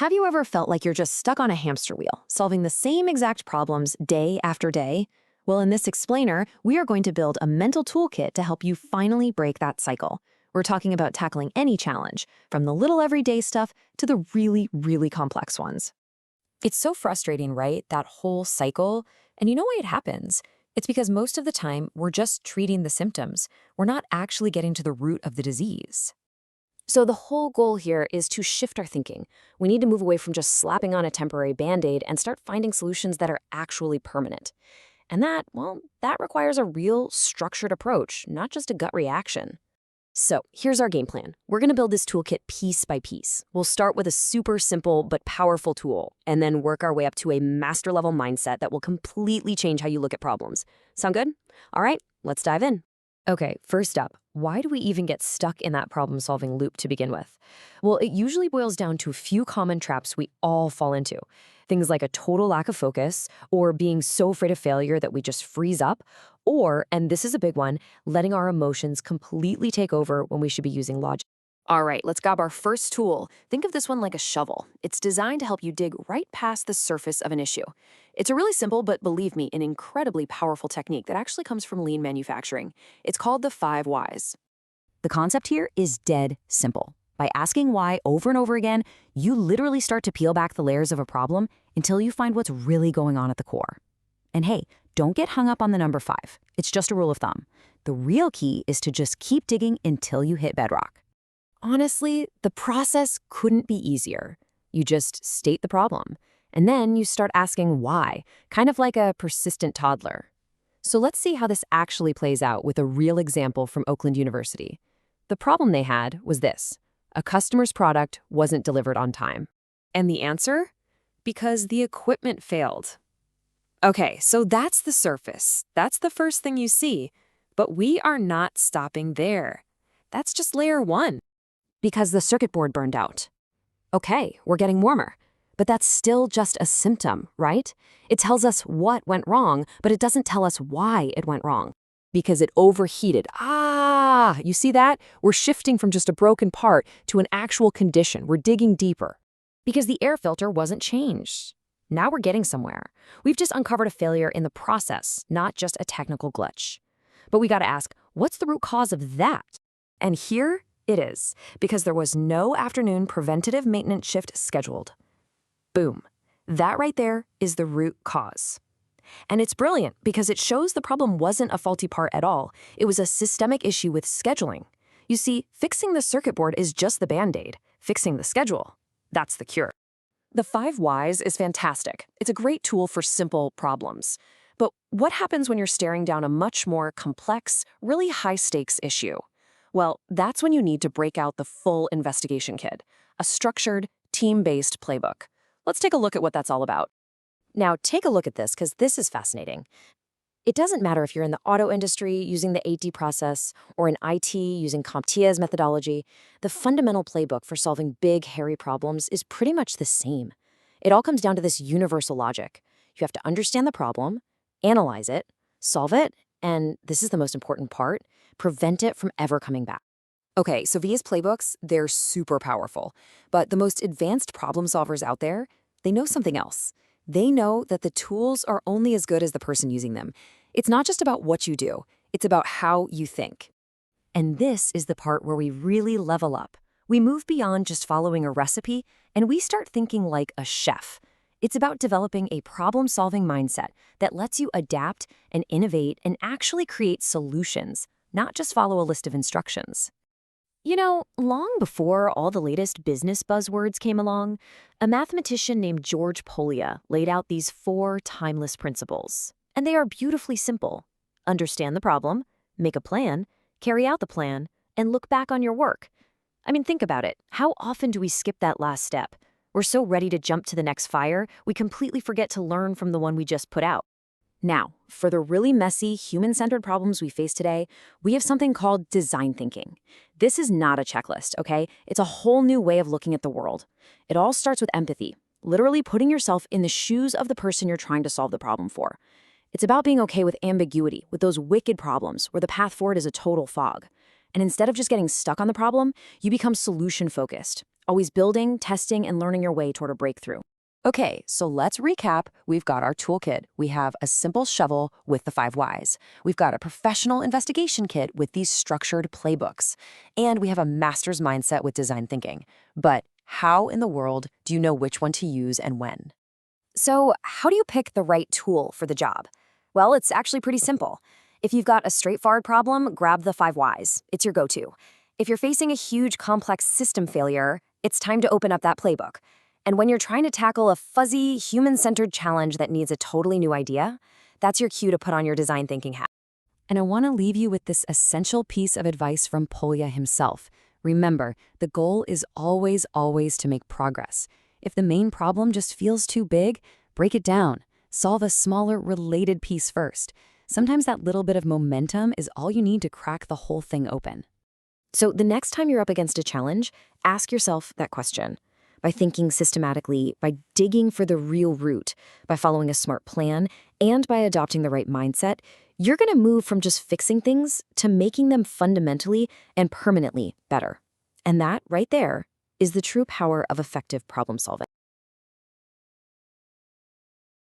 Have you ever felt like you're just stuck on a hamster wheel, solving the same exact problems day after day? Well, in this explainer, we are going to build a mental toolkit to help you finally break that cycle. We're talking about tackling any challenge, from the little everyday stuff to the really, really complex ones. It's so frustrating, right? That whole cycle. And you know why it happens? It's because most of the time, we're just treating the symptoms. We're not actually getting to the root of the disease. So the whole goal here is to shift our thinking. We need to move away from just slapping on a temporary Band-Aid and start finding solutions that are actually permanent. And that requires a real structured approach, not just a gut reaction. So here's our game plan. We're going to build this toolkit piece by piece. We'll start with a super simple but powerful tool, and then work our way up to a master-level mindset that will completely change how you look at problems. Sound good? All right, let's dive in. Okay, first up, why do we even get stuck in that problem-solving loop to begin with? Well, it usually boils down to a few common traps we all fall into. Things like a total lack of focus, or being so afraid of failure that we just freeze up, or, and this is a big one, letting our emotions completely take over when we should be using logic. All right, let's grab our first tool. Think of this one like a shovel. It's designed to help you dig right past the surface of an issue. It's a really simple, but believe me, an incredibly powerful technique that actually comes from lean manufacturing. It's called the 5 whys. The concept here is dead simple. By asking why over and over again, you literally start to peel back the layers of a problem until you find what's really going on at the core. And hey, don't get hung up on the number 5. It's just a rule of thumb. The real key is to just keep digging until you hit bedrock. Honestly, the process couldn't be easier. You just state the problem, and then you start asking why, kind of like a persistent toddler. So let's see how this actually plays out with a real example from Oakland University. The problem they had was this: a customer's product wasn't delivered on time. And the answer? Because the equipment failed. Okay, so that's the surface. That's the first thing you see. But we are not stopping there. That's just layer 1. Because the circuit board burned out. Okay, we're getting warmer. But that's still just a symptom, right? It tells us what went wrong, but it doesn't tell us why it went wrong. Because it overheated. You see that? We're shifting from just a broken part to an actual condition. We're digging deeper. Because the air filter wasn't changed. Now we're getting somewhere. We've just uncovered a failure in the process, not just a technical glitch. But we gotta ask, what's the root cause of that? And here it is, because there was no afternoon preventative maintenance shift scheduled. Boom. That right there is the root cause. And it's brilliant because it shows the problem wasn't a faulty part at all. It was a systemic issue with scheduling. You see, fixing the circuit board is just the Band-Aid. Fixing the schedule, that's the cure. The 5 whys is fantastic. It's a great tool for simple problems. But what happens when you're staring down a much more complex, really high-stakes issue? Well, that's when you need to break out the full investigation kit, a structured, team-based playbook. Let's take a look at what that's all about. Now, take a look at this, because this is fascinating. It doesn't matter if you're in the auto industry using the 8D process or in IT using CompTIA's methodology, the fundamental playbook for solving big, hairy problems is pretty much the same. It all comes down to this universal logic. You have to understand the problem, analyze it, solve it, and this is the most important part, prevent it from ever coming back. Okay, so VIA's playbooks, they're super powerful. But the most advanced problem solvers out there, they know something else. They know that the tools are only as good as the person using them. It's not just about what you do, it's about how you think. And this is the part where we really level up. We move beyond just following a recipe, and we start thinking like a chef. It's about developing a problem-solving mindset that lets you adapt and innovate and actually create solutions, not just follow a list of instructions. You know, long before all the latest business buzzwords came along, a mathematician named George Polya laid out these 4 timeless principles. And they are beautifully simple. Understand the problem, make a plan, carry out the plan, and look back on your work. I mean, think about it. How often do we skip that last step? We're so ready to jump to the next fire, we completely forget to learn from the one we just put out. Now, for the really messy, human-centered problems we face today, we have something called design thinking. This is not a checklist, okay? It's a whole new way of looking at the world. It all starts with empathy, literally putting yourself in the shoes of the person you're trying to solve the problem for. It's about being okay with ambiguity, with those wicked problems where the path forward is a total fog. And instead of just getting stuck on the problem, you become solution-focused. always building, testing, and learning your way toward a breakthrough. Okay, so let's recap. We've got our toolkit. We have a simple shovel with the 5 whys. We've got a professional investigation kit with these structured playbooks. And we have a master's mindset with design thinking. But how in the world do you know which one to use and when? So, how do you pick the right tool for the job? Well, it's actually pretty simple. If you've got a straightforward problem, grab the 5 whys. It's your go-to. If you're facing a huge, complex system failure, it's time to open up that playbook. And when you're trying to tackle a fuzzy, human-centered challenge that needs a totally new idea, that's your cue to put on your design thinking hat. And I want to leave you with this essential piece of advice from Polya himself. Remember, the goal is always, always to make progress. If the main problem just feels too big, break it down. Solve a smaller, related piece first. Sometimes that little bit of momentum is all you need to crack the whole thing open. So the next time you're up against a challenge, ask yourself that question. By thinking systematically, by digging for the real root, by following a smart plan, and by adopting the right mindset, you're going to move from just fixing things to making them fundamentally and permanently better. And that, right there, is the true power of effective problem solving.